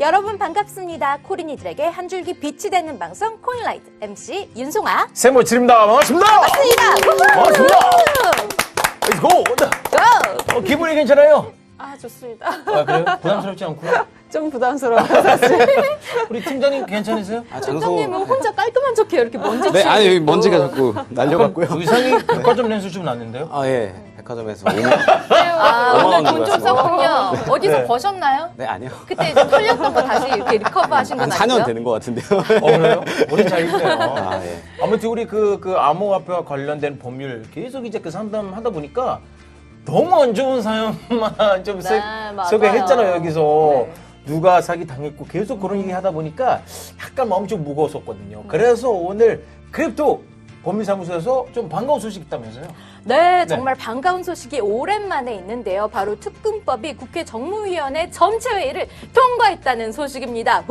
여러분 반갑습니다. 코린이들에게 한 줄기 빛이 되는 방송 코인라이트 MC 윤송아 세모칠입니다. 반갑습니다. 반갑습니다. 반갑습니다. Let's go. 고! 기분이 괜찮아요? 아, 좋습니다. 아, 그래요? 부담스럽지 않고요? 좀 부담스러워요, 사실. 우리 팀장님 괜찮으세요? 아, 팀장님은 혼자 깔끔한 척해요. 이렇게 먼지 네, 치고 아니 여기 있고. 먼지가 자꾸 날려갖고요. 의상이 백화점 렌즈 좀 났는데요? 아, 예. 백화점에서 5만 아, 오늘 5만 원 돈 좀 들어갔습니다. 썼군요. 어디서 네. 버셨나요? 네, 아니요. 그때 이제 털렸던 거 다시 이렇게 리커버하신 건 한 아니고요? 4년 되는 것 같은데요. 그래요? 우리 잘 있네요. 아, 예. 아무튼 우리 그 암호화폐와 관련된 법률 계속 이제 그 상담하다 보니까 너무 안 좋은 사연만 좀 네, 맞아요. 소개했잖아요, 여기서. 네. 누가 사기 당했고 계속 그런 얘기 하다 보니까 약간 마음이 좀 무거웠었거든요. 그래서 오늘 크립토 법률사무소에서 좀 반가운 소식이 있다면서요? 네, 정말 반가운 소식이 오랜만에 있는데요. 바로 특검법이 국회 정무위원회 전체 회의를 통과했다는 소식입니다.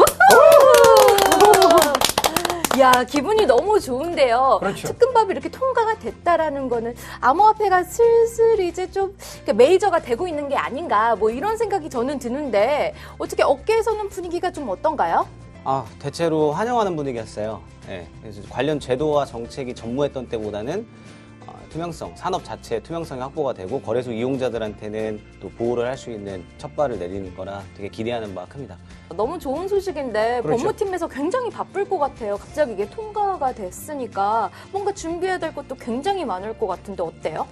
야, 기분이 너무 좋은데요. 그렇죠. 특검법이 이렇게 통과가 됐다라는 거는 암호화폐가 슬슬 이제 좀 메이저가 되고 있는 게 아닌가 뭐 이런 생각이 저는 드는데 어떻게 업계에서는 분위기가 좀 어떤가요? 아, 대체로 환영하는 분위기였어요. 예. 그래서 관련 제도와 정책이 전무했던 때보다는 투명성, 산업 자체의 투명성이 확보가 되고 거래소 이용자들한테는 또 보호를 할 수 있는 첫발을 내리는 거라 되게 기대하는 바가 큽니다. 너무 좋은 소식인데 그렇죠. 법무팀에서 굉장히 바쁠 것 같아요. 갑자기 이게 통과가 됐으니까 뭔가 준비해야 될 것도 굉장히 많을 것 같은데 어때요?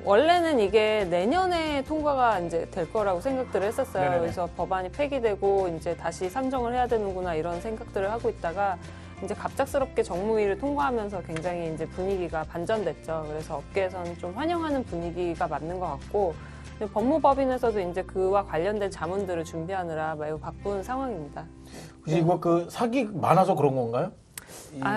원래는 이게 내년에 통과가 이제 될 거라고 생각들을 했었어요. 네네네. 그래서 법안이 폐기되고 이제 다시 상정을 해야 되는구나 이런 생각들을 하고 있다가 이제 갑작스럽게 정무위를 통과하면서 굉장히 이제 분위기가 반전됐죠. 그래서 업계에서는 좀 환영하는 분위기가 맞는 것 같고 법무법인에서도 이제 그와 관련된 자문들을 준비하느라 매우 바쁜 상황입니다. 혹시 이거 그 사기 많아서 그런 건가요?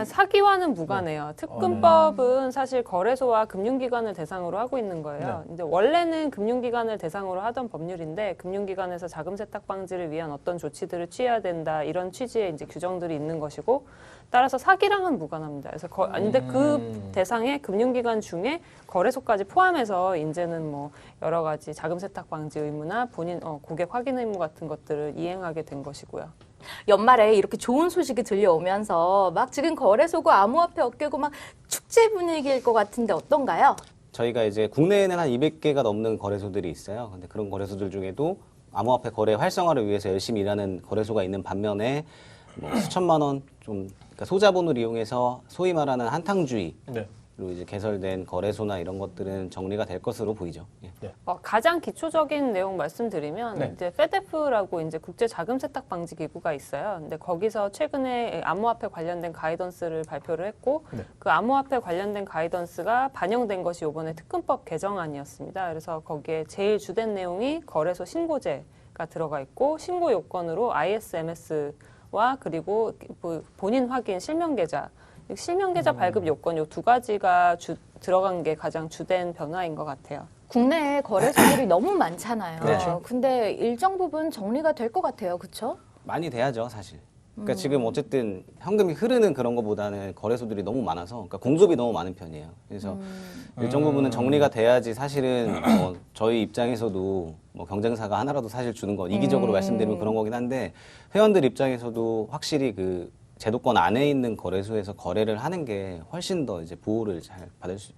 사기와는 무관해요. 특검법은 사실 거래소와 금융기관을 대상으로 하고 있는 거예요. 네. 이제 원래는 금융기관을 대상으로 하던 법률인데 금융기관에서 자금 세탁 방지를 위한 어떤 조치들을 취해야 된다 이런 취지의 이제 규정들이 있는 것이고 따라서 사기랑은 무관합니다. 그래서 근데 그 대상의 금융기관 중에 거래소까지 포함해서 이제는 뭐 여러 가지 자금 세탁 방지 의무나 본인 고객 확인 의무 같은 것들을 이행하게 된 것이고요. 연말에 이렇게 좋은 소식이 들려오면서 막 지금 거래소고 암호화폐 업계고 막 축제 분위기일 것 같은데 어떤가요? 저희가 이제 국내에는 한 200개가 넘는 거래소들이 있어요. 근데 그런 거래소들 중에도 암호화폐 거래 활성화를 위해서 열심히 일하는 거래소가 있는 반면에 뭐 수천만 원 좀 그러니까 소자본을 이용해서 소위 말하는 한탕주의 네. 로 이제 개설된 거래소나 이런 것들은 정리가 될 것으로 보이죠. 예. 가장 기초적인 내용 말씀드리면 네. 이제 페데프라고 이제 국제 자금 세탁 방지 기구가 있어요. 근데 거기서 최근에 암호화폐 관련된 가이던스를 발표를 했고 네. 그 암호화폐 관련된 가이던스가 반영된 것이 이번에 특검법 개정안이었습니다. 그래서 거기에 제일 주된 내용이 거래소 신고제가 들어가 있고 신고 요건으로 ISMS와 그리고 본인 확인 실명 계좌 실명 계좌 발급 요건 요 두 가지가 들어간 게 가장 주된 변화인 것 같아요. 국내에 거래소들이 너무 많잖아요. 그렇죠. 근데 일정 부분 정리가 될 것 같아요. 그렇죠? 많이 돼야죠, 사실. 그러니까 지금 어쨌든 현금이 흐르는 그런 것보다는 거래소들이 너무 많아서 그러니까 공급이 너무 많은 편이에요. 그래서 일정 부분은 정리가 돼야지 사실은 저희 입장에서도 뭐 경쟁사가 하나라도 사실 주는 건 이기적으로 말씀드리면 그런 거긴 한데 회원들 입장에서도 확실히 그 제도권 안에 있는 거래소에서 거래를 하는 게 훨씬 더 이제 보호를 잘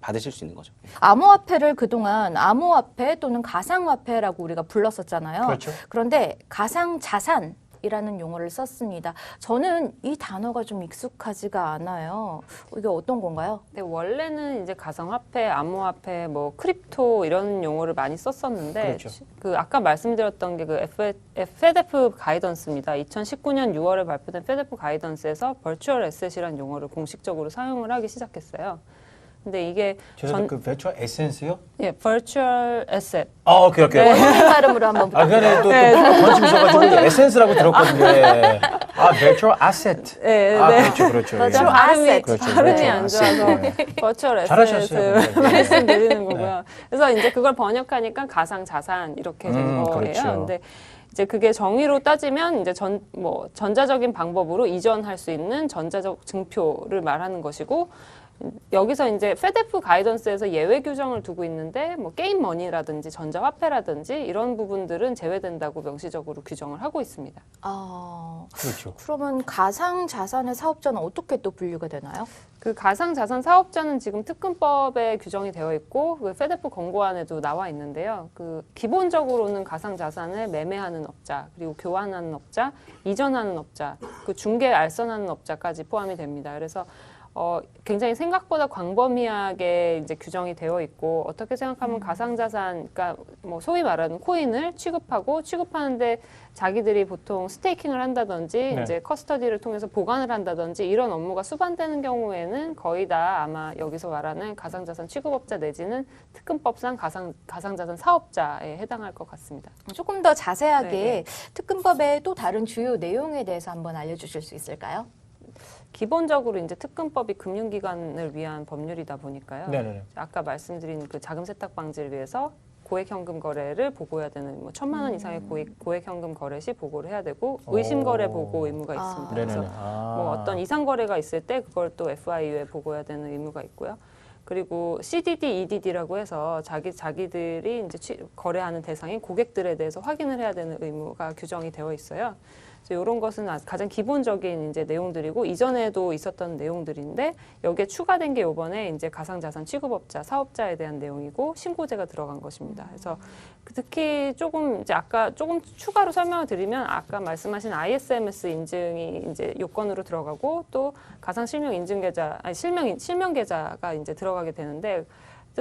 받으실 수 있는 거죠. 암호화폐를 그동안 암호화폐 또는 가상화폐라고 우리가 불렀었잖아요. 그렇죠. 그런데 가상자산이라는 용어를 썼습니다. 저는 이 단어가 좀 익숙하지가 않아요. 이게 어떤 건가요? 네, 원래는 이제 가상화폐, 암호화폐, 뭐 크립토 이런 용어를 많이 썼었는데 그렇죠. 그 아까 말씀드렸던 게 그 FEDF 가이던스입니다. 2019년 6월에 발표된 FEDF 가이던스에서 버추얼 에셋이라는 용어를 공식적으로 사용을 하기 시작했어요. 근데 이게 그 베추얼 에센스요? 예, virtual asset. 오케이. 원어민 발음으로 한번 그전에 또 관심 있어가지고 에센스라고 들었거든요. 예. 베추얼 아세트. 네, 그렇죠. Virtual 예. asset. 발음이 안 좋아서 virtual 잘하셨어요. asset 네. 말씀드리는 거고요. 그래서 이제 그걸 번역하니까 가상 자산 이렇게 된 거예요. 그렇죠. 근데 이제 그게 정의로 따지면 이제 전자적인 방법으로 이전할 수 있는 전자적 증표를 말하는 것이고 여기서 이제 페데프 가이던스에서 예외 규정을 두고 있는데 뭐 게임 머니라든지 전자화폐라든지 이런 부분들은 제외된다고 명시적으로 규정을 하고 있습니다. 아, 그렇죠. 그러면 가상자산의 사업자는 어떻게 또 분류가 되나요? 그 가상자산 사업자는 지금 특근법에 규정이 되어 있고 그 페데프 권고안에도 나와 있는데요. 그 기본적으로는 가상자산을 매매하는 업자, 그리고 교환하는 업자, 이전하는 업자, 그 중개 알선하는 업자까지 포함이 됩니다. 그래서 굉장히 생각보다 광범위하게 이제 규정이 되어 있고 어떻게 생각하면 가상자산, 그러니까 뭐 소위 말하는 코인을 취급하고 취급하는데 자기들이 보통 스테이킹을 한다든지 네. 이제 커스터디를 통해서 보관을 한다든지 이런 업무가 수반되는 경우에는 거의 다 아마 여기서 말하는 가상자산 취급업자 내지는 특근법상 가상자산 사업자에 해당할 것 같습니다. 조금 더 자세하게 네. 특근법의 또 다른 주요 내용에 대해서 한번 알려주실 수 있을까요? 기본적으로 이제 특근법이 금융기관을 위한 법률이다 보니까요. 네네네. 아까 말씀드린 그 자금 세탁 방지를 위해서 고액 현금 거래를 보고해야 되는 뭐 1,000만 원 이상의 고액 현금 거래 시 보고를 해야 되고 의심 거래 보고 의무가 있습니다. 네네네. 그래서 뭐 어떤 이상 거래가 있을 때 그걸 또 FIU에 보고해야 되는 의무가 있고요. 그리고 CDD, EDD라고 해서 자기들이 이제 거래하는 대상인 고객들에 대해서 확인을 해야 되는 의무가 규정이 되어 있어요. 이런 것은 가장 기본적인 이제 내용들이고 이전에도 있었던 내용들인데 여기에 추가된 게 이번에 이제 가상자산 취급업자, 사업자에 대한 내용이고 신고제가 들어간 것입니다. 그래서 특히 조금 이제 아까 조금 추가로 설명을 드리면 아까 말씀하신 ISMS 인증이 이제 요건으로 들어가고 또 가상 실명 인증 계좌, 아니 실명 계좌가 이제 들어가게 되는데.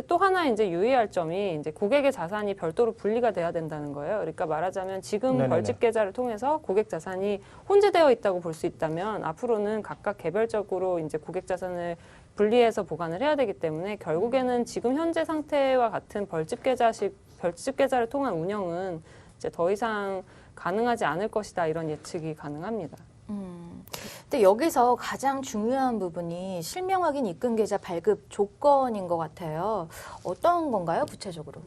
또 하나 이제 유의할 점이 이제 고객의 자산이 별도로 분리가 돼야 된다는 거예요. 그러니까 말하자면 지금 네네네. 벌집 계좌를 통해서 고객 자산이 혼재되어 있다고 볼 수 있다면 앞으로는 각각 개별적으로 이제 고객 자산을 분리해서 보관을 해야 되기 때문에 결국에는 지금 현재 상태와 같은 벌집 계좌를 통한 운영은 이제 더 이상 가능하지 않을 것이다 이런 예측이 가능합니다. 근데 여기서 가장 중요한 부분이 실명 확인 입금 계좌 발급 조건인 것 같아요. 어떤 건가요, 구체적으로?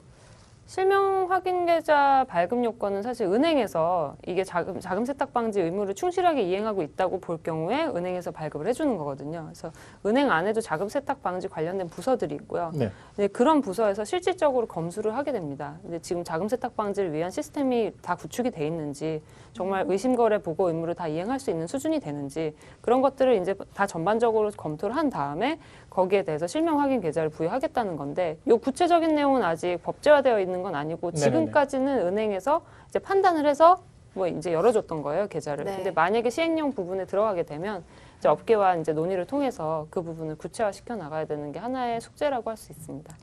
실명 확인 계좌 발급 요건은 사실 은행에서 이게 자금 세탁 방지 의무를 충실하게 이행하고 있다고 볼 경우에 은행에서 발급을 해주는 거거든요. 그래서 은행 안에도 자금 세탁 방지 관련된 부서들이 있고요. 네. 근데 그런 부서에서 실질적으로 검수를 하게 됩니다. 근데 지금 자금 세탁 방지를 위한 시스템이 다 구축이 돼 있는지 정말 의심 거래 보고 의무를 다 이행할 수 있는 수준이 되는지 그런 것들을 이제 다 전반적으로 검토를 한 다음에 거기에 대해서 실명 확인 계좌를 부여하겠다는 건데 이 구체적인 내용은 아직 법제화되어 있는 건 아니고 네네네. 지금까지는 은행에서 이제 판단을 해서 뭐 이제 열어줬던 거예요 계좌를. 네. 근데 만약에 시행령 부분에 들어가게 되면 이제 업계와 이제 논의를 통해서 그 부분을 구체화 시켜 나가야 되는 게 하나의 숙제라고 할 수 있습니다.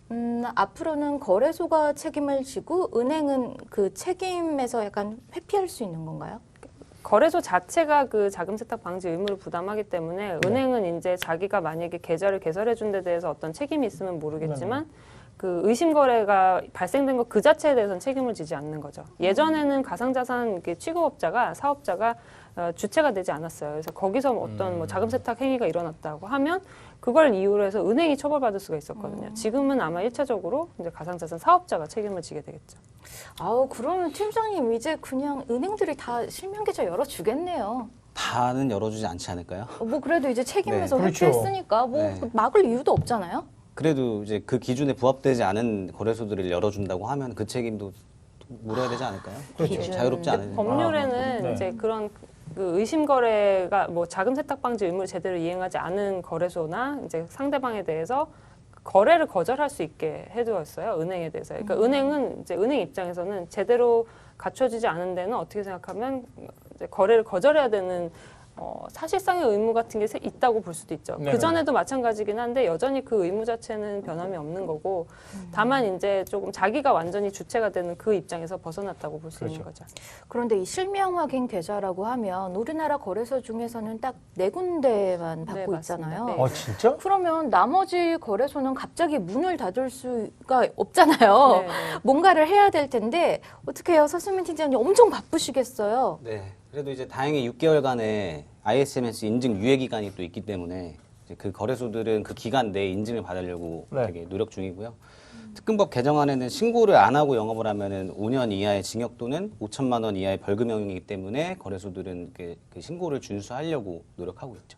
앞으로는 거래소가 책임을 지고 은행은 그 책임에서 약간 회피할 수 있는 건가요? 거래소 자체가 그 자금 세탁 방지 의무를 부담하기 때문에 은행은 이제 자기가 만약에 계좌를 개설해 준 데 대해서 어떤 책임이 있으면 모르겠지만 그 의심 거래가 발생된 것 그 자체에 대해서는 책임을 지지 않는 거죠. 예전에는 가상자산 취급업자가 사업자가 주체가 되지 않았어요. 그래서 거기서 어떤 뭐 자금 세탁 행위가 일어났다고 하면 그걸 이유로 해서 은행이 처벌받을 수가 있었거든요. 지금은 아마 1차적으로 이제 가상자산 사업자가 책임을 지게 되겠죠. 아우, 그러면 팀장님 이제 그냥 은행들이 다 실명 계좌 열어주겠네요. 다는 열어주지 않지 않을까요? 뭐 그래도 이제 책임에서 네. 그렇죠. 회피했으니까 뭐 네. 막을 이유도 없잖아요. 그래도 이제 그 기준에 부합되지 않은 거래소들을 열어준다고 하면 그 책임도 물어야 되지 않을까요? 그렇죠. 자유롭지 않은. 법률에는 네. 이제 그런 그 의심 거래가 뭐 자금 세탁 방지 의무를 제대로 이행하지 않은 거래소나 이제 상대방에 대해서 거래를 거절할 수 있게 해두었어요. 은행에 대해서. 그러니까 은행은 이제 은행 입장에서는 제대로 갖춰지지 않은 데는 어떻게 생각하면 이제 거래를 거절해야 되는 사실상의 의무 같은 게 있다고 볼 수도 있죠. 네네. 그 전에도 마찬가지긴 한데 여전히 그 의무 자체는 변함이 없는 거고 다만 이제 조금 자기가 완전히 주체가 되는 그 입장에서 벗어났다고 볼 수 있는 거죠. 그런데 이 실명 확인 계좌라고 하면 우리나라 거래소 중에서는 딱 4군데만 받고 맞습니다. 있잖아요. 네. 진짜? 그러면 나머지 거래소는 갑자기 문을 닫을 수가 없잖아요. 네, 네. 뭔가를 해야 될 텐데 어떻게 해요? 서수민 팀장님 엄청 바쁘시겠어요. 네. 그래도 이제 다행히 6개월간의 ISMS 인증 유예 기간이 또 있기 때문에 이제 그 거래소들은 그 기간 내에 인증을 받으려고 네. 되게 노력 중이고요. 특근법 개정안에는 신고를 안 하고 영업을 하면은 5년 이하의 징역 또는 5천만 원 이하의 벌금형이기 때문에 거래소들은 그 신고를 준수하려고 노력하고 있죠.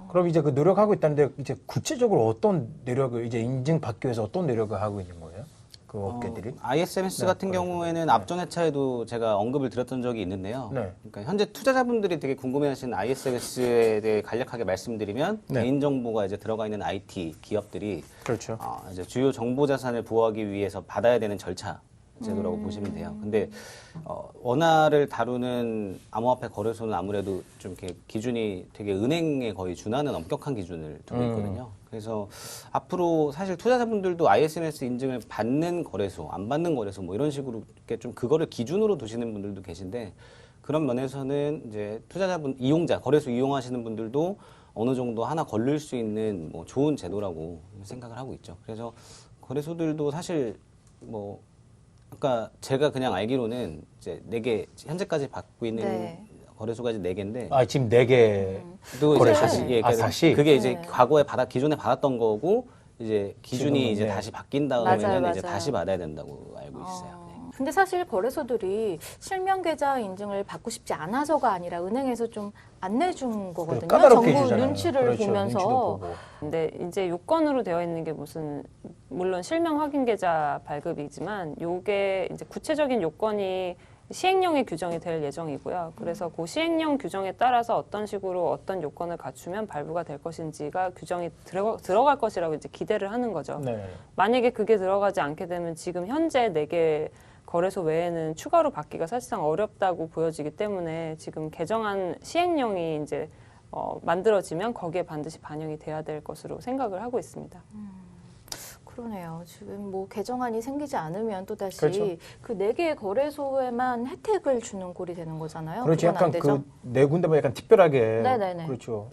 그럼 이제 그 노력하고 있다는데 이제 구체적으로 어떤 노력을 이제 인증받기 위해서 어떤 노력을 하고 있는 거예요? 그 업계들이? ISMS 네, 같은 그렇죠. 경우에는 네. 앞전 회차에도 제가 언급을 드렸던 적이 있는데요. 네. 그러니까 현재 투자자분들이 되게 궁금해하시는 ISMS에 대해 간략하게 말씀드리면 네. 개인정보가 이제 들어가 있는 IT 기업들이 그렇죠. 이제 주요 정보 자산을 보호하기 위해서 받아야 되는 절차 제도라고 보시면 돼요. 근데 원화를 다루는 암호화폐 거래소는 아무래도 좀 이렇게 기준이 되게 은행에 거의 준하는 엄격한 기준을 두고 있거든요. 그래서 앞으로 사실 투자자분들도 ISMS 인증을 받는 거래소, 안 받는 거래소 뭐 이런 식으로 이렇게 좀 그거를 기준으로 두시는 분들도 계신데 그런 면에서는 이제 투자자분, 이용자, 거래소 이용하시는 분들도 어느 정도 하나 걸릴 수 있는 뭐 좋은 제도라고 생각을 하고 있죠. 그래서 거래소들도 사실 뭐 아까 제가 그냥 알기로는 이제 4개 현재까지 받고 있는 네. 거래소가 이제 4개인데 아, 지금 4개. 또 이제 거래소. 다시 다시? 그게 이제 네. 과거에 기존에 받았던 거고 이제 기준이 지금은, 이제 네. 다시 바뀐 다음에는 맞아요, 이제 맞아요. 다시 받아야 된다고 알고 있어요. 네. 근데 사실 거래소들이 실명 계좌 인증을 받고 싶지 않아서가 아니라 은행에서 좀 안 내준 거거든요. 까다롭게 정부 해주잖아요. 눈치를 그렇죠. 보면서. 눈치도 보고. 근데 이제 요건으로 되어 있는 게 무슨 물론 실명 확인 계좌 발급이지만 요게 이제 구체적인 요건이 시행령에 규정이 될 예정이고요. 그래서 그 시행령 규정에 따라서 어떤 식으로 어떤 요건을 갖추면 발부가 될 것인지가 규정이 들어갈 것이라고 이제 기대를 하는 거죠. 네. 만약에 그게 들어가지 않게 되면 지금 현재 4개 거래소 외에는 추가로 받기가 사실상 어렵다고 보여지기 때문에 지금 개정안 시행령이 이제 만들어지면 거기에 반드시 반영이 돼야 될 것으로 생각을 하고 있습니다. 그러네요. 지금 뭐 개정안이 생기지 않으면 또 다시 그렇죠. 그 4개의 거래소에만 혜택을 주는 꼴이 되는 거잖아요. 그렇지. 그건 안 약간 되죠? 그 네 군데만 약간 특별하게. 네네네. 그렇죠.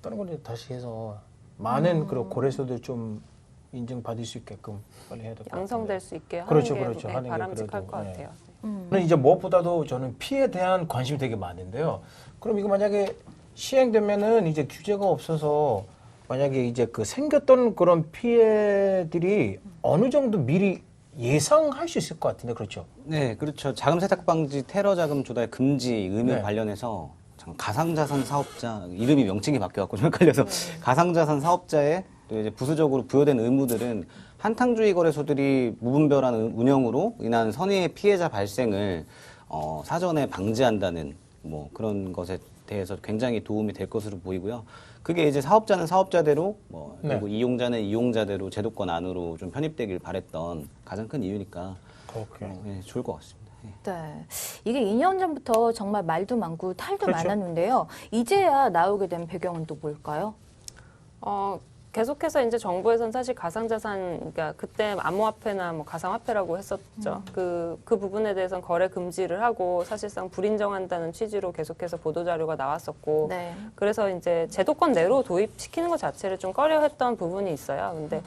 다른 건 다시 해서 많은 그런 거래소들 좀 인증받을 수 있게끔 빨리 해야 될 것 같아요. 양성될 수 있게 하는 그렇죠, 게 그렇죠. 네, 하는 게 바람직할 그래도, 것 네. 같아요. 저는 이제 무엇보다도 저는 피해에 대한 관심이 되게 많은데요. 그럼 이거 만약에 시행되면은 이제 규제가 없어서 만약에 이제 그 생겼던 그런 피해들이 어느 정도 미리 예상할 수 있을 것 같은데 그렇죠? 네, 그렇죠. 자금 세탁 방지 테러 자금 조달 금지 의무 네. 관련해서 참 가상자산 사업자 이름이 명칭이 바뀌어갖고 좀 헷갈려서 가상자산 사업자에 또 이제 부수적으로 부여된 의무들은 한탕주의 거래소들이 무분별한 운영으로 인한 선의의 피해자 발생을 사전에 방지한다는 뭐 그런 것에 대해서 굉장히 도움이 될 것으로 보이고요. 그게 이제 사업자는 사업자대로 네. 그리고 이용자는 이용자대로 제도권 안으로 좀 편입되길 바랬던 가장 큰 이유니까 오케이. 네, 좋을 것 같습니다. 예. 네. 이게 2년 전부터 정말 말도 많고 탈도 그렇죠. 많았는데요. 이제야 나오게 된 배경은 또 뭘까요? 계속해서 이제 정부에서는 사실 가상자산, 그러니까 그때 암호화폐나 뭐 가상화폐라고 했었죠. 그 부분에 대해서는 거래 금지를 하고 사실상 불인정한다는 취지로 계속해서 보도자료가 나왔었고, 네. 그래서 이제 제도권 내로 도입시키는 것 자체를 좀 꺼려했던 부분이 있어요. 근데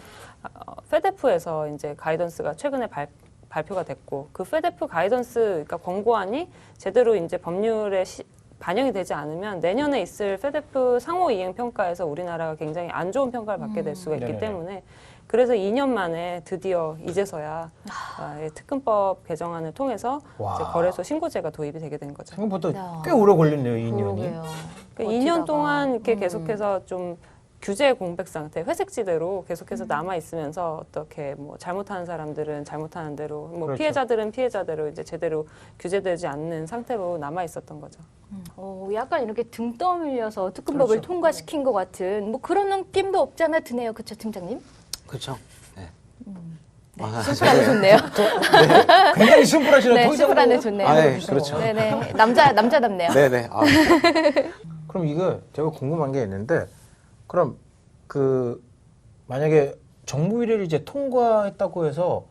페데프에서 이제 가이던스가 최근에 발표가 됐고, 그 페데프 가이던스, 그러니까 권고안이 제대로 이제 법률에 반영이 되지 않으면 내년에 있을 페데프 상호 이행 평가에서 우리나라가 굉장히 안 좋은 평가를 받게 될 수가 있기 네네네. 때문에 그래서 2년 만에 드디어 이제서야 특근법 개정안을 통해서 와. 이제 거래소 신고제가 도입이 되게 된 거죠. 생각보다 야. 꽤 오래 걸렸네요, 2년이. 그러게요. 그러니까 2년 동안 이렇게 계속해서 좀 규제 공백 상태, 회색지대로 계속해서 남아 있으면서 어떻게 뭐 잘못하는 사람들은 잘못하는 대로, 뭐 그렇죠. 피해자들은 피해자대로 이제 제대로 규제되지 않는 상태로 남아 있었던 거죠. 약간 이렇게 등 떠밀려서 특근법을 그렇죠. 통과시킨 것 같은 뭐 그런 느낌도 없지 않아 드네요. 그렇죠, 팀장님? 그렇죠. 네. 심플하네 좋네요. 굉장히 심플하시네요. 네, 더 이상 심플하네 뭐- 좋네요. 네, 그렇죠. 네네. 남자답네요. 네네. 그럼 이거 제가 궁금한 게 있는데 그럼 그 만약에 정부일을 이제 통과했다고 해서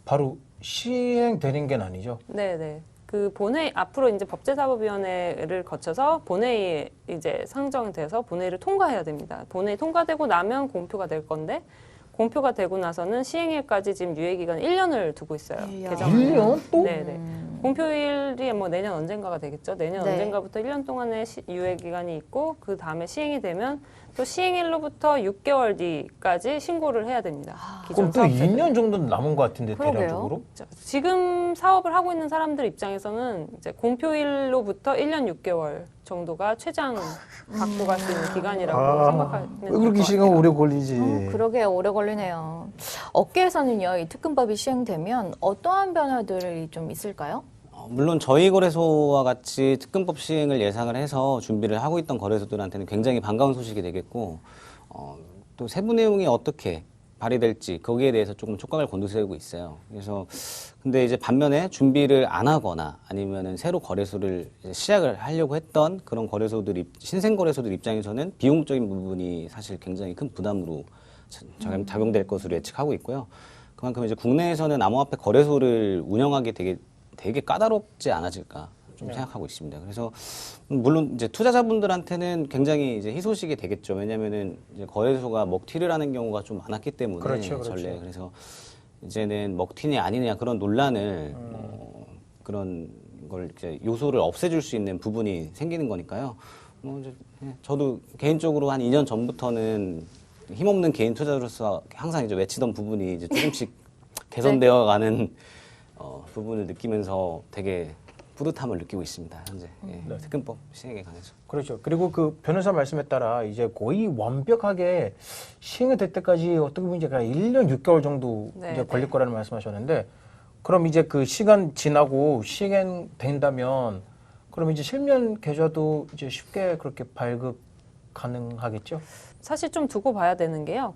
바로 시행되는 게 아니죠? 네네. 그 본회의 앞으로 이제 법제사법위원회를 거쳐서 본회의에 이제 상정돼서 본회의를 통과해야 됩니다. 본회의 통과되고 나면 공표가 될 건데 공표가 되고 나서는 시행일까지 지금 유예 기간 1년을 두고 있어요. 1년? 개정안은. 1년 또? 네네. 공표일이 뭐 내년 언젠가가 되겠죠. 내년 네. 언젠가부터 1년 동안의 유예 기간이 있고 그 다음에 시행이 되면 또 시행일로부터 6개월 뒤까지 신고를 해야 됩니다. 그럼 기존 또 사업자들. 2년 정도는 남은 것 같은데 그러게요. 대략적으로? 지금 사업을 하고 있는 사람들 입장에서는 이제 공표일로부터 1년 6개월 정도가 최장 갖고 갈 수 있는 기간이라고 생각하면 왜 될 그렇게 것 시간 같아요. 오래 걸리지? 그러게 오래 걸리네요. 업계에서는요, 이 특근법이 시행되면 어떠한 변화들이 좀 있을까요? 물론 저희 거래소와 같이 특근법 시행을 예상을 해서 준비를 하고 있던 거래소들한테는 굉장히 반가운 소식이 되겠고 또 세부 내용이 어떻게 발휘될지 거기에 대해서 조금 촉각을 곤두세우고 있어요. 그래서 근데 이제 반면에 준비를 안 하거나 아니면은 새로 거래소를 이제 시작을 하려고 했던 그런 거래소들 신생 거래소들 입장에서는 비용적인 부분이 사실 굉장히 큰 부담으로 작용될 것으로 예측하고 있고요. 그만큼 이제 국내에서는 암호화폐 거래소를 운영하기 되게 까다롭지 않아질까 좀 생각하고 있습니다. 그래서 물론 이제 투자자분들한테는 굉장히 이제 희소식이 되겠죠. 왜냐면은 이제 거래소가 먹튀를 하는 경우가 좀 많았기 때문에 그렇죠, 그렇죠. 전례. 그래서 이제는 먹튀냐 아니냐 그런 논란을 그런 걸 이제 요소를 없애줄 수 있는 부분이 생기는 거니까요. 이제 저도 개인적으로 한 2년 전부터는 힘없는 개인 투자자로서 항상 이제 외치던 부분이 이제 조금씩 개선되어가는 부분을 느끼면서 되게 뿌듯함을 느끼고 있습니다. 현재 특근법 시행에 관해서. 그렇죠. 그리고 그 변호사 말씀에 따라 이제 거의 완벽하게 시행이 될 때까지 어떻게 보면 이제 1년 6개월 정도 네, 이제 네. 걸릴 거라는 말씀하셨는데, 그럼 이제 그 시간 지나고 시행된다면 그럼 이제 실명 계좌도 이제 쉽게 그렇게 발급 가능하겠죠? 사실 좀 두고 봐야 되는 게요.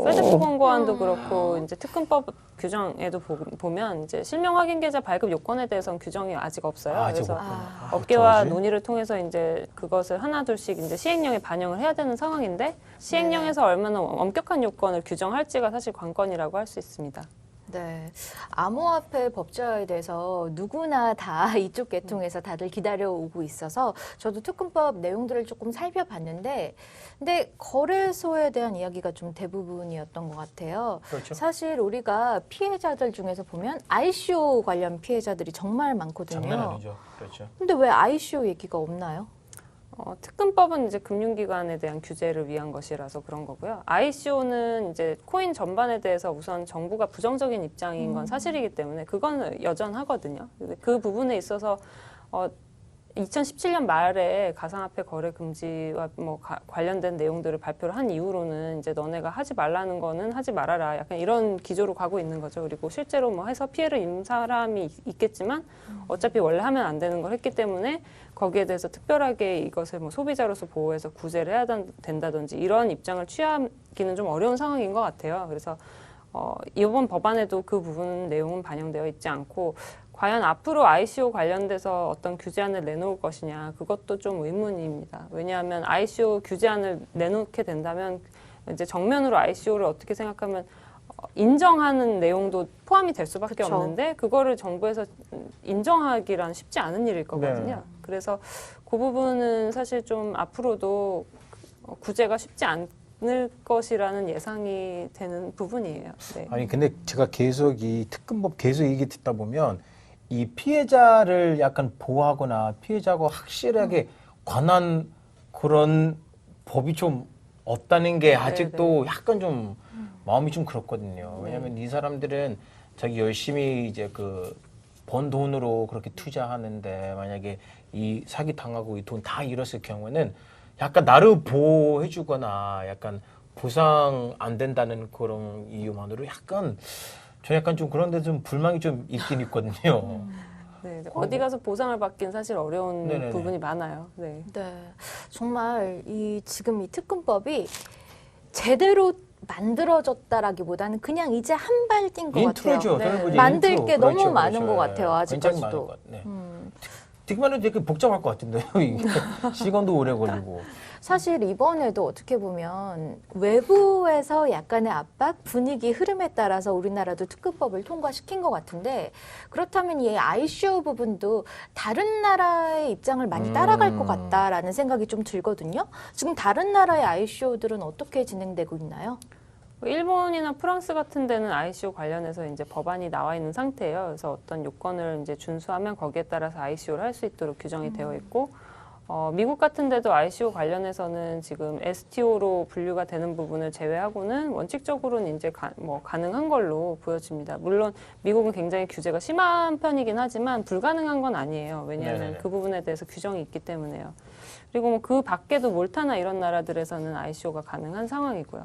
페데스 권고안도 그렇고 이제 특근법 규정에도 보면 이제 실명 확인 계좌 발급 요건에 대해서는 규정이 아직 없어요. 아직 그래서 없구나. 업계와 어쩌지? 논의를 통해서 이제 그것을 하나둘씩 이제 시행령에 반영을 해야 되는 상황인데 시행령에서 얼마나 엄격한 요건을 규정할지가 사실 관건이라고 할 수 있습니다. 네. 암호화폐 법제화에 대해서 누구나 다 이쪽 계통에서 다들 기다려오고 있어서 저도 특근법 내용들을 조금 살펴봤는데, 근데 거래소에 대한 이야기가 좀 대부분이었던 것 같아요. 그렇죠. 사실 우리가 피해자들 중에서 보면 ICO 관련 피해자들이 정말 많거든요. 장난 아니죠. 그렇죠. 근데 왜 ICO 얘기가 없나요? 특근법은 이제 금융기관에 대한 규제를 위한 것이라서 그런 거고요. ICO는 이제 코인 전반에 대해서 우선 정부가 부정적인 입장인 건 사실이기 때문에 그건 여전하거든요. 그 부분에 있어서 2017년 말에 가상화폐 거래 금지와 관련된 내용들을 발표를 한 이후로는 이제 너네가 하지 말라는 거는 하지 말아라. 약간 이런 기조로 가고 있는 거죠. 그리고 실제로 해서 피해를 입은 사람이 있겠지만 어차피 원래 하면 안 되는 걸 했기 때문에 거기에 대해서 특별하게 이것을 소비자로서 보호해서 구제를 해야 된다든지 이런 입장을 취하기는 좀 어려운 상황인 것 같아요. 그래서 이번 법안에도 그 부분 내용은 반영되어 있지 않고 과연 앞으로 ICO 관련돼서 어떤 규제안을 내놓을 것이냐 그것도 좀 의문입니다. 왜냐하면 ICO 규제안을 내놓게 된다면 이제 정면으로 ICO를 어떻게 생각하면 인정하는 내용도 포함이 될 수밖에 그쵸. 없는데 그거를 정부에서 인정하기란 쉽지 않은 일일 거거든요. 네. 그래서 그 부분은 사실 좀 앞으로도 구제가 쉽지 않을 것이라는 예상이 되는 부분이에요. 네. 아니 근데 제가 계속 이 특근법 계속 얘기 듣다 보면 이 피해자를 약간 보호하거나 피해자가 확실하게 관한 그런 법이 좀 없다는 게 아직도 약간 좀 마음이 좀 그렇거든요. 왜냐하면 이 사람들은 자기 열심히 이제 그 번 돈으로 그렇게 투자하는데 만약에 이 사기 당하고 이 돈 다 잃었을 경우에는 약간 나를 보호해주거나 약간 보상 안 된다는 그런 이유만으로 약간 저 약간 좀 그런데 좀 불만이 좀 있긴 있거든요. 네, 어디 가서 보상을 받긴 사실 어려운 네네네. 부분이 많아요. 네. 네. 정말 지금 이 특근법이 제대로 만들어졌다라기보다는 그냥 이제 한 발 뛴 것 같아요. 인트로죠. 네. 저는 보기엔 만들 인트로. 게 너무 그렇죠, 많은 그렇죠. 것 같아요, 굉장히 아직까지도. 많은 것 같아요. 네. 듣기만 해도 되게 복잡할 것 같은데요. 이게 시간도 오래 걸리고. 사실 이번에도 어떻게 보면 외부에서 약간의 압박, 분위기 흐름에 따라서 우리나라도 특근법을 통과시킨 것 같은데, 그렇다면 이 ICO 부분도 다른 나라의 입장을 많이 따라갈 것 같다라는 생각이 좀 들거든요. 지금 다른 나라의 ICO들은 어떻게 진행되고 있나요? 일본이나 프랑스 같은 데는 ICO 관련해서 이제 법안이 나와 있는 상태예요. 그래서 어떤 요건을 이제 준수하면 거기에 따라서 ICO를 할 수 있도록 규정이 되어 있고, 미국 같은 데도 ICO 관련해서는 지금 STO로 분류가 되는 부분을 제외하고는 원칙적으로는 이제 가능한 걸로 보여집니다. 물론 미국은 굉장히 규제가 심한 편이긴 하지만 불가능한 건 아니에요. 왜냐하면 네네네. 그 부분에 대해서 규정이 있기 때문에요. 그리고 뭐 그 밖에도 몰타나 이런 나라들에서는 ICO가 가능한 상황이고요.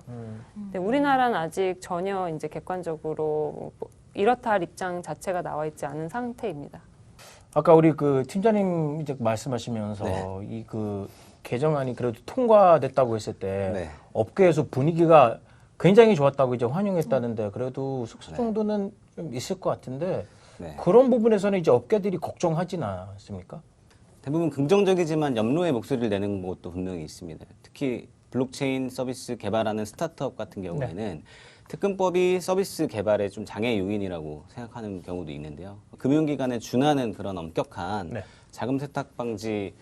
근데 우리나라는 아직 전혀 이제 객관적으로 뭐 이렇다 할 입장 자체가 나와 있지 않은 상태입니다. 아까 우리 그 팀장님 이제 말씀하시면서 네. 이 그 개정안이 그래도 통과됐다고 했을 때 네. 업계에서 분위기가 굉장히 좋았다고 이제 환영했다는데 그래도 숙소 정도는 좀 있을 것 같은데 네. 그런 부분에서는 이제 업계들이 걱정하진 않습니까? 대부분 긍정적이지만 염려의 목소리를 내는 것도 분명히 있습니다. 특히 블록체인 서비스 개발하는 스타트업 같은 경우에는 특근법이 서비스 개발에 좀 장애 요인이라고 생각하는 경우도 있는데요. 금융기관에 준하는 그런 엄격한 네. 자금 세탁 방지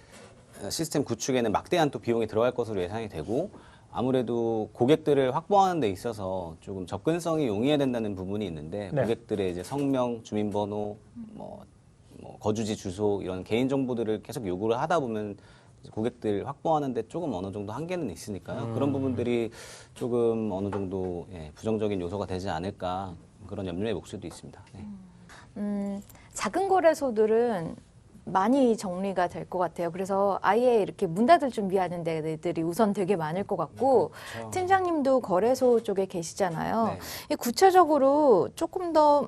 시스템 구축에는 막대한 또 비용이 들어갈 것으로 예상이 되고 아무래도 고객들을 확보하는 데 있어서 조금 접근성이 용이해야 된다는 부분이 있는데 네. 고객들의 이제 성명, 주민번호, 뭐 거주지 주소 이런 개인 정보들을 계속 요구를 하다 보면 고객들 확보하는데 조금 어느 정도 한계는 있으니까요. 그런 부분들이 조금 어느 정도 부정적인 요소가 되지 않을까 그런 염려의 목소리도 있습니다. 네. 작은 거래소들은 많이 정리가 될 것 같아요. 그래서 아예 이렇게 문 닫을 준비하는 데들이 우선 되게 많을 것 같고 팀장님도 거래소 쪽에 계시잖아요. 네. 이 구체적으로 조금 더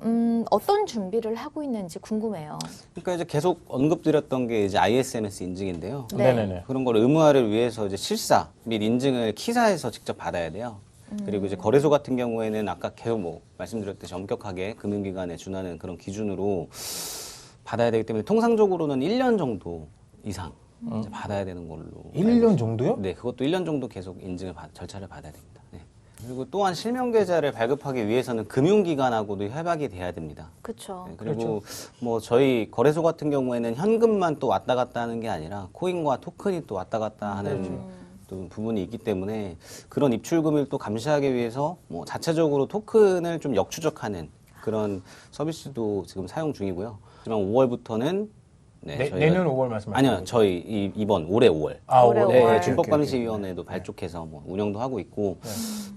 어떤 준비를 하고 있는지 궁금해요. 그러니까 이제 계속 언급드렸던 게 이제 ISMS 인증인데요. 네. 네네네. 그런 걸 의무화를 위해서 이제 실사 및 인증을 키사에서 직접 받아야 돼요. 그리고 이제 거래소 같은 경우에는 아까 계속 뭐 말씀드렸듯이 엄격하게 금융기관에 준하는 그런 기준으로 받아야 되기 때문에 통상적으로는 1년 정도 이상 이제 받아야 되는 걸로. 1년 정도요? 네, 그것도 1년 정도 계속 인증을 절차를 받아야 됩니다. 네. 그리고 또한 실명 계좌를 발급하기 위해서는 금융기관하고도 협약이 돼야 됩니다. 그렇죠. 네, 그리고 뭐 저희 거래소 같은 경우에는 현금만 또 왔다 갔다 하는 게 아니라 코인과 토큰이 또 왔다 갔다 하는 또 부분이 있기 때문에 그런 입출금을 또 감시하기 위해서 뭐 자체적으로 토큰을 좀 역추적하는 그런 서비스도 지금 사용 중이고요. 하지만 5월부터는 내년 5월 말씀하시는 아니요, 거죠? 저희 이번 올해 5월. 아, 올해 5월. 네, 네, 오월. 준법감시위원회도 발족해서 뭐 운영도 하고 있고,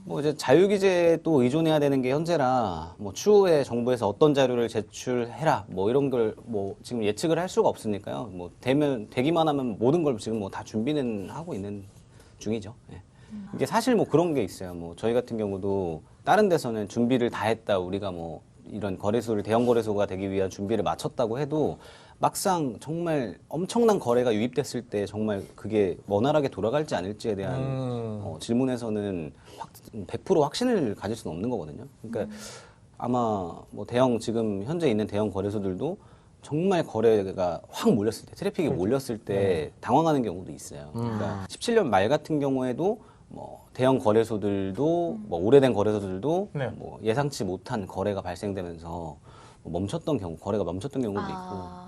뭐 이제 자유기재에 또 의존해야 되는 게 현재라, 뭐 추후에 정부에서 어떤 자료를 제출해라, 뭐 이런 걸 뭐 지금 예측을 할 수가 없으니까요. 뭐 되기만 하면 모든 걸 지금 뭐 다 준비는 하고 있는 중이죠. 네. 이게 사실 뭐 그런 게 있어요. 뭐 저희 같은 경우도 다른 데서는 준비를 다 했다, 우리가 뭐 이런 거래소를 대형 거래소가 되기 위한 준비를 마쳤다고 해도 막상 정말 엄청난 거래가 유입됐을 때 정말 그게 원활하게 돌아갈지 않을지에 대한 질문에서는 100% 확신을 가질 수는 없는 거거든요. 그러니까 아마 뭐 지금 현재 있는 대형 거래소들도 정말 거래가 확 몰렸을 때, 트래픽이 몰렸을 때 당황하는 경우도 있어요. 그러니까 17년 말 같은 경우에도 뭐 대형 거래소들도 뭐 오래된 거래소들도 네. 뭐 예상치 못한 거래가 발생되면서 거래가 멈췄던 경우도 있고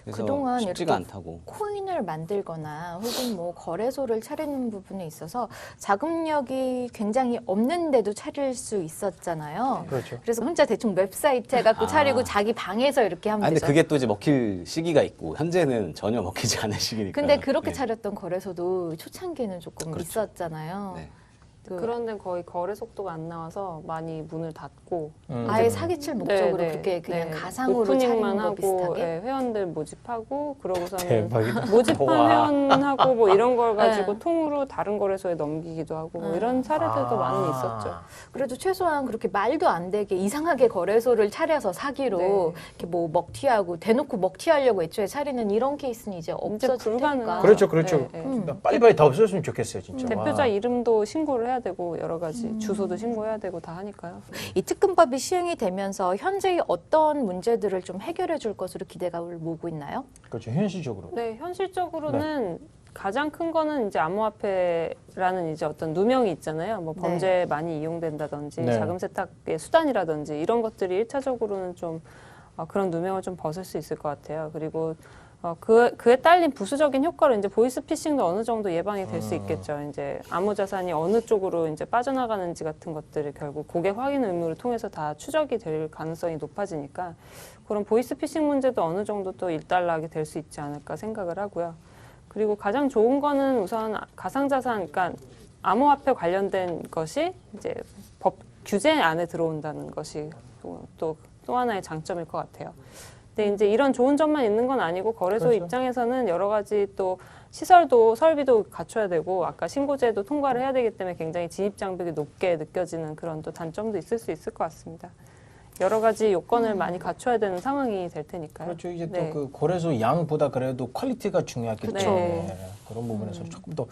그래서 그동안 쉽지가 이렇게 않다고. 코인을 만들거나 혹은 뭐 거래소를 차리는 부분에 있어서 자금력이 굉장히 없는데도 차릴 수 있었잖아요. 그렇죠. 그래서 혼자 대충 웹사이트 해갖고 차리고 자기 방에서 이렇게 하면 근데 되죠. 그게 또 이제 먹힐 시기가 있고 현재는 전혀 먹히지 않은 시기니까. 근데 그렇게 네. 차렸던 거래소도 초창기에는 조금 그렇죠. 있었잖아요. 네. 그 그런데 거의 거래 속도가 안 나와서 많이 문을 닫고 아예 사기칠 목적으로 네, 네, 그렇게 그냥 네. 가상으로 오프닝만 차리는 거 하고 비슷하게. 네, 회원들 모집하고 그러고서는 대박이다. 모집한 와. 회원하고 뭐 이런 걸 가지고 네. 통으로 다른 거래소에 넘기기도 하고 뭐 이런 사례들도 많이 있었죠. 그래도 최소한 그렇게 말도 안 되게 이상하게 거래소를 차려서 사기로 네. 이렇게 뭐 먹튀하고 대놓고 먹튀하려고 애초에 차리는 이런 케이스는 이제 없어질 불가능하죠. 테니까. 그렇죠, 그렇죠. 네, 네. 빨리빨리 다 없었으면 좋겠어요, 진짜. 대표자 와. 이름도 신고를 해야 되고 여러 가지 주소도 신고해야 되고 다 하니까요. 이 특근법이 시행이 되면서 현재 어떤 문제들을 좀 해결해 줄 것으로 기대감을 모으고 있나요? 그렇죠, 현실적으로. 네, 현실적으로는 가장 큰 거는 이제 암호화폐라는 이제 어떤 누명이 있잖아요. 뭐 범죄에 많이 이용된다든지 네. 자금 세탁의 수단이라든지 이런 것들이 1차적으로는 좀 그런 누명을 좀 벗을 수 있을 것 같아요. 그리고 그에 딸린 부수적인 효과로 이제 보이스피싱도 어느 정도 예방이 될 수 있겠죠. 이제 암호 자산이 어느 쪽으로 이제 빠져나가는지 같은 것들을 결국 고객 확인 의무를 통해서 다 추적이 될 가능성이 높아지니까 그런 보이스피싱 문제도 어느 정도 또 일단락이 될 수 있지 않을까 생각을 하고요. 그리고 가장 좋은 거는 우선 가상자산, 그러니까 암호화폐 관련된 것이 이제 법 규제 안에 들어온다는 것이 또 하나의 장점일 것 같아요. 근데 이제 이런 좋은 점만 있는 건 아니고 거래소 그렇죠. 입장에서는 여러 가지 또 시설도 설비도 갖춰야 되고 아까 신고제도 통과를 해야 되기 때문에 굉장히 진입 장벽이 높게 느껴지는 그런 또 단점도 있을 수 있을 것 같습니다. 여러 가지 요건을 많이 갖춰야 되는 상황이 될 테니까요. 그렇죠. 이제 네. 또 그 거래소 양보다 그래도 퀄리티가 중요하겠죠. 그쵸. 네. 그런 부분에서 조금 더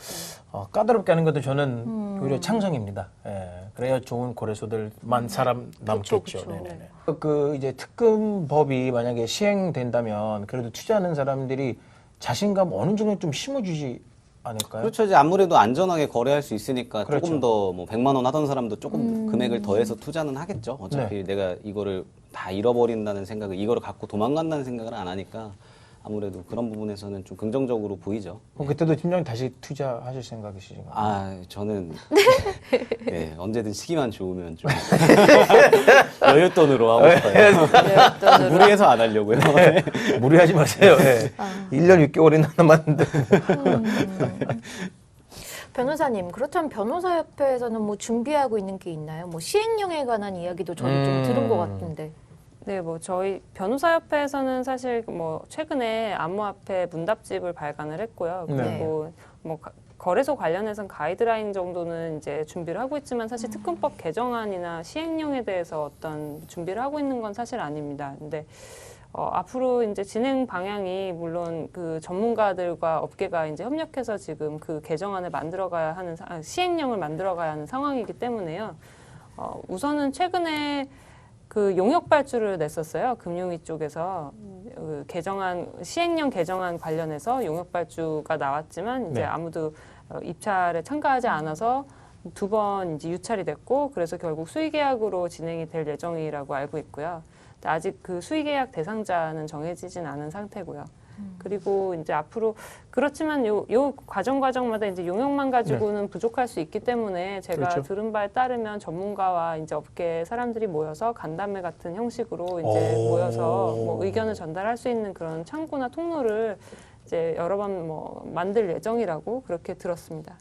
까다롭게 하는 것도 저는 오히려 창성입니다. 예. 그래야 좋은 거래소들만 살아남겠죠. 그쵸. 네네네. 그 이제 특금법이 만약에 시행된다면 그래도 투자하는 사람들이 자신감 어느 정도 좀 심어주지 않을까요? 그렇죠. 이제 아무래도 안전하게 거래할 수 있으니까 그렇죠. 조금 더 뭐 100만 원 하던 사람도 조금 금액을 더해서 투자는 하겠죠. 어차피 네. 내가 이거를 다 잃어버린다는 생각을, 이거를 갖고 도망간다는 생각을 안 하니까 아무래도 그런 부분에서는 좀 긍정적으로 보이죠. 그럼 그때도 팀장님 다시 투자하실 생각이신가요? 아, 저는 네, 언제든 시기만 좋으면 좀 여윳돈으로 하고 싶어요. 무리해서 안 하려고요. 무리하지 마세요. 예. 1년 6개월이나 남았는데. 변호사님, 그렇다면 변호사협회에서는 뭐 준비하고 있는 게 있나요? 뭐 시행령에 관한 이야기도 저도 좀 들은 것 같은데. 네, 뭐 저희 변호사협회에서는 사실 뭐 최근에 암호화폐 문답집을 발간을 했고요. 그리고 뭐 거래소 관련해서는 가이드라인 정도는 이제 준비를 하고 있지만 사실 특검법 개정안이나 시행령에 대해서 어떤 준비를 하고 있는 건 사실 아닙니다. 근데 앞으로 이제 진행 방향이 물론 그 전문가들과 업계가 이제 협력해서 지금 그 개정안을 만들어가야 하는 시행령을 만들어가야 하는 상황이기 때문에요. 우선은 최근에 그 용역 발주를 냈었어요. 금융위 쪽에서 그 시행령 개정안 관련해서 용역 발주가 나왔지만 이제 네. 아무도 입찰에 참가하지 않아서 2번 이제 유찰이 됐고 그래서 결국 수의계약으로 진행이 될 예정이라고 알고 있고요. 아직 그 수의계약 대상자는 정해지진 않은 상태고요. 그리고 이제 앞으로 그렇지만 요 과정마다 이제 용역만 가지고는 부족할 수 있기 때문에 제가 그렇죠. 들은 바에 따르면 전문가와 이제 업계 사람들이 모여서 간담회 같은 형식으로 이제 모여서 뭐 의견을 전달할 수 있는 그런 창구나 통로를 이제 여러 번 뭐 만들 예정이라고 그렇게 들었습니다.